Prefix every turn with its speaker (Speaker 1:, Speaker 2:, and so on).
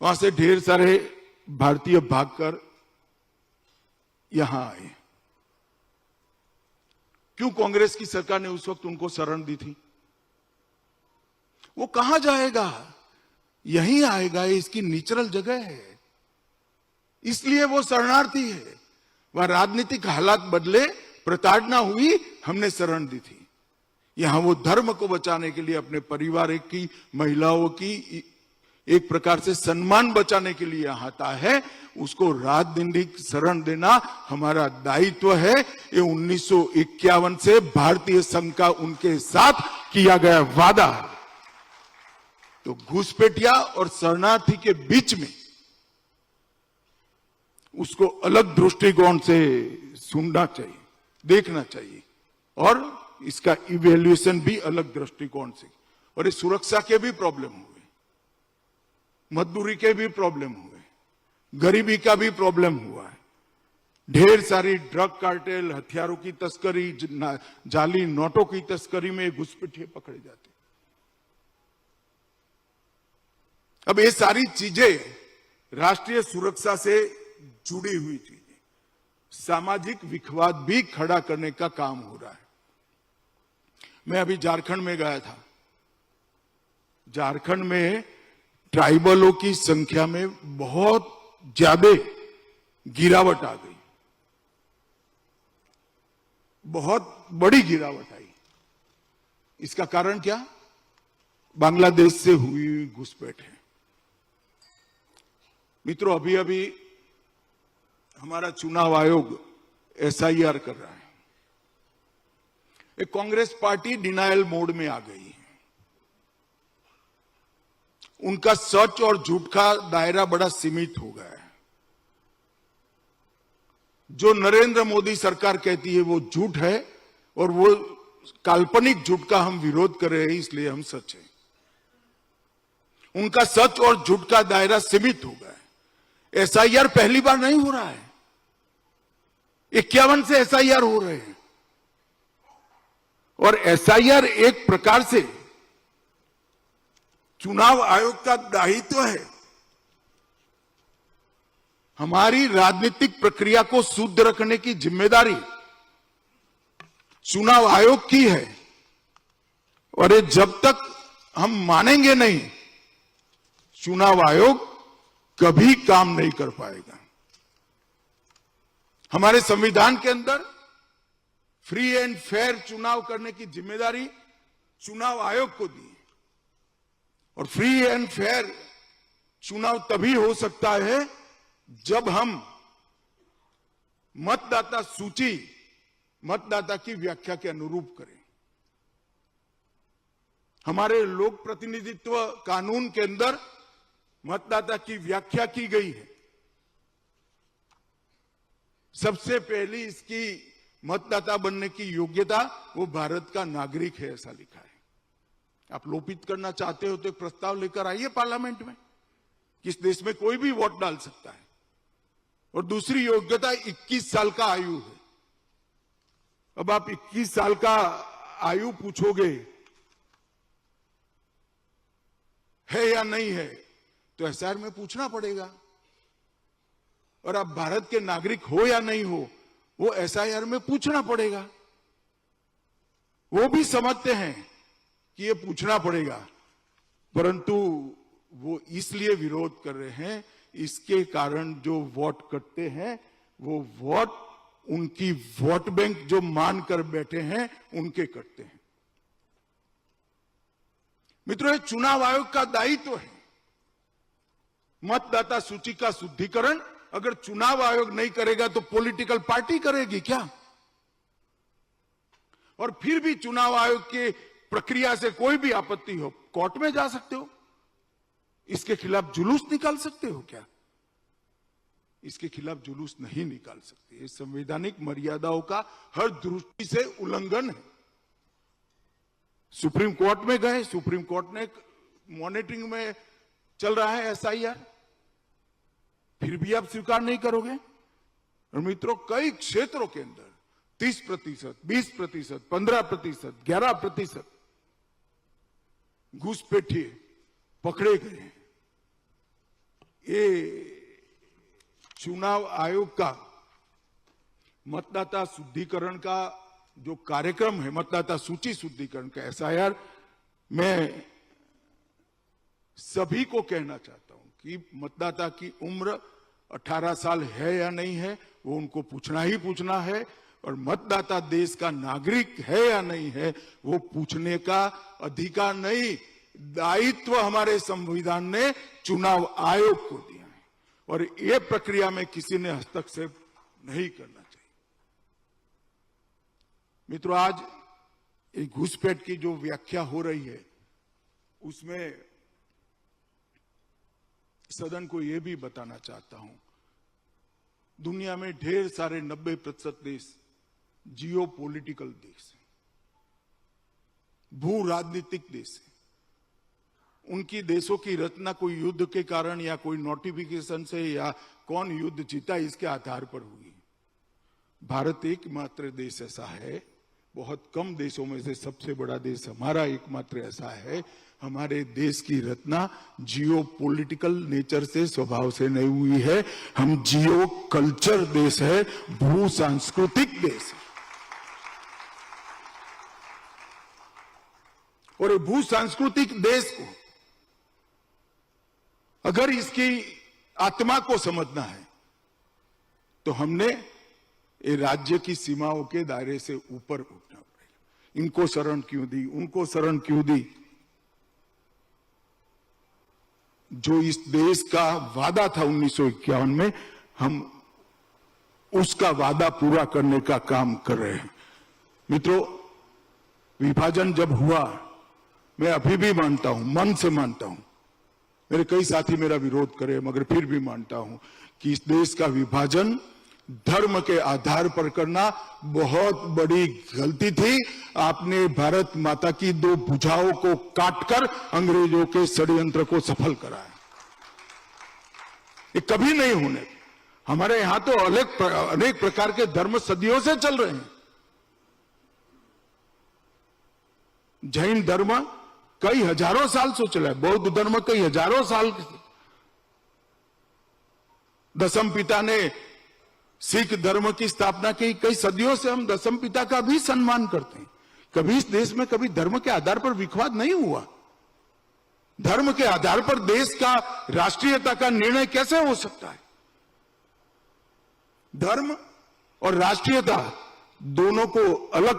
Speaker 1: वहां से ढेर सारे भारतीय भागकर यहां आए। क्यों कांग्रेस की सरकार ने उस वक्त उनको शरण दी थी? वो कहां जाएगा? यहीं आएगा, इसकी नेचुरल जगह है, इसलिए वो शरणार्थी है। वह राजनीतिक हालात बदले, प्रताड़ना हुई, हमने शरण दी थी। यहां वो धर्म को बचाने के लिए, अपने परिवार की महिलाओं की एक प्रकार से सम्मान बचाने के लिए आता है। उसको राजनीतिक शरण देना हमारा दायित्व है। ये 1951 से भारतीय संघ का उनके साथ किया गया वादा है। तो घुसपैठिया और शरणार्थी के बीच में उसको अलग दृष्टिकोण से सुनना चाहिए, देखना चाहिए, और इसका इवैल्यूएशन भी अलग दृष्टिकोण से। और इस सुरक्षा के भी प्रॉब्लम हुए, मजदूरी के भी प्रॉब्लम हुए, गरीबी का भी प्रॉब्लम हुआ है। ढेर सारी ड्रग कार्टेल, हथियारों की तस्करी, जाली नोटों की तस्करी में घुसपैठिए पकड़े जाते। अब ये सारी चीजें राष्ट्रीय सुरक्षा से जुड़ी हुई चीजें, सामाजिक विखवाद भी खड़ा करने का काम हो रहा है। मैं अभी झारखंड में गया था। झारखंड में ट्राइबलों की संख्या में बहुत ज्यादा गिरावट आ गई, बहुत बड़ी गिरावट आई। इसका कारण क्या? बांग्लादेश से हुई घुसपैठ है। मित्रों, अभी अभी हमारा चुनाव आयोग एसआईआर कर रहा है। एक कांग्रेस पार्टी डिनायल मोड में आ गई है। उनका सच और झूठ का दायरा बड़ा सीमित हो गया है। जो नरेंद्र मोदी सरकार कहती है वो झूठ है, और वो काल्पनिक झूठ का हम विरोध कर रहे हैं, इसलिए हम सच है। उनका सच और झूठ का दायरा सीमित हो गया है। एसआईआर पहली बार नहीं हो रहा है, 51 से एसआईआर हो रहे हैं। और एसआईआर एक प्रकार से चुनाव आयोग का दायित्व है। हमारी राजनीतिक प्रक्रिया को शुद्ध रखने की जिम्मेदारी चुनाव आयोग की है। और ये जब तक हम मानेंगे नहीं, चुनाव आयोग कभी काम नहीं कर पाएगा। हमारे संविधान के अंदर फ्री एंड फेयर चुनाव करने की जिम्मेदारी चुनाव आयोग को दी। और फ्री एंड फेयर चुनाव तभी हो सकता है जब हम मतदाता सूची मतदाता की व्याख्या के अनुरूप करें। हमारे लोक प्रतिनिधित्व कानून के अंदर मतदाता की व्याख्या की गई है। सबसे पहली इसकी मतदाता बनने की योग्यता वो भारत का नागरिक है, ऐसा लिखा है। आप लोपित करना चाहते हो तो एक प्रस्ताव लेकर आइए पार्लियामेंट में। किस देश में कोई भी वोट डाल सकता है। और दूसरी योग्यता 21 साल का आयु है। अब आप 21 साल का आयु पूछोगे है या नहीं है, तो एसआईआर में पूछना पड़ेगा। और आप भारत के नागरिक हो या नहीं हो, वो एसआईआर में पूछना पड़ेगा। वो भी समझते हैं कि ये पूछना पड़ेगा, परंतु वो इसलिए विरोध कर रहे हैं, इसके कारण जो वोट करते हैं वो वोट उनकी वोट बैंक जो मानकर बैठे हैं उनके करते हैं। मित्रों, ये चुनाव आयोग का दायित्व है। मतदाता सूची का शुद्धिकरण अगर चुनाव आयोग नहीं करेगा तो पॉलिटिकल पार्टी करेगी क्या? और फिर भी चुनाव आयोग की प्रक्रिया से कोई भी आपत्ति हो, कोर्ट में जा सकते हो, इसके खिलाफ जुलूस निकाल सकते हो क्या? इसके खिलाफ जुलूस नहीं निकाल सकते। इस संवैधानिक मर्यादाओं का हर दृष्टि से उल्लंघन है। सुप्रीम कोर्ट में गए, सुप्रीम कोर्ट ने मॉनिटरिंग में चल रहा है एसआईआर, फिर भी आप स्वीकार नहीं करोगे। और मित्रों, कई क्षेत्रों के अंदर 30%, 20%, 15%, 11% घुसपैठिए पकड़े गए। ये चुनाव आयोग का मतदाता शुद्धिकरण का जो कार्यक्रम है, मतदाता सूची शुद्धिकरण का एसआईआर, मैं सभी को कहना चाहता हूं कि मतदाता की उम्र 18 साल है या नहीं है, वो उनको पूछना ही पूछना है, और मतदाता देश का नागरिक है या नहीं है, वो पूछने का अधिकार नहीं, दायित्व हमारे संविधान ने चुनाव आयोग को दिया है, और ये प्रक्रिया में किसी ने हस्तक्षेप नहीं करना चाहिए। मित्रों, आज एक घुसपैठ की जो व्याख्या हो रही है, उसमें सदन को यह भी बताना चाहता हूं, दुनिया में ढेर सारे 90% देश जियो पॉलिटिकल देश हैं, भू राजनीतिक देश हैं। उनकी देशों की रचना कोई युद्ध के कारण या कोई नोटिफिकेशन से या कौन युद्ध जीता इसके आधार पर हुई। भारत एकमात्र देश ऐसा है, बहुत कम देशों में से सबसे बड़ा देश हमारा एकमात्र ऐसा है, हमारे देश की रचना जियो पॉलिटिकल नेचर से, स्वभाव से नहीं हुई है। हम जियो कल्चर देश है, भू सांस्कृतिक देश है। और भू सांस्कृतिक देश को अगर इसकी आत्मा को समझना है तो हमने ये राज्य की सीमाओं के दायरे से ऊपर उठना पड़ेगा। इनको शरण क्यों दी, उनको शरण क्यों दी? जो इस देश का वादा था 1951 में, हम उसका वादा पूरा करने का काम कर रहे हैं। मित्रों, विभाजन जब हुआ, मैं अभी भी मानता हूं, मन से मानता हूं, मेरे कई साथी मेरा विरोध करे मगर फिर भी मानता हूं कि इस देश का विभाजन धर्म के आधार पर करना बहुत बड़ी गलती थी। आपने भारत माता की 2 भुजाओं को काटकर अंग्रेजों के षड्यंत्र को सफल कराया। ये कभी नहीं होने। हमारे यहां तो अनेक प्रकार के धर्म सदियों से चल रहे हैं। जैन धर्म कई हजारों साल से चला है, बौद्ध धर्म कई हजारों साल। दशम पिता ने सिख धर्म की स्थापना की, कई सदियों से हम दशम पिता का भी सम्मान करते हैं। कभी इस देश में कभी धर्म के आधार पर विवाद नहीं हुआ। धर्म के आधार पर देश का राष्ट्रीयता का निर्णय कैसे हो सकता है? धर्म और राष्ट्रीयता दोनों को अलग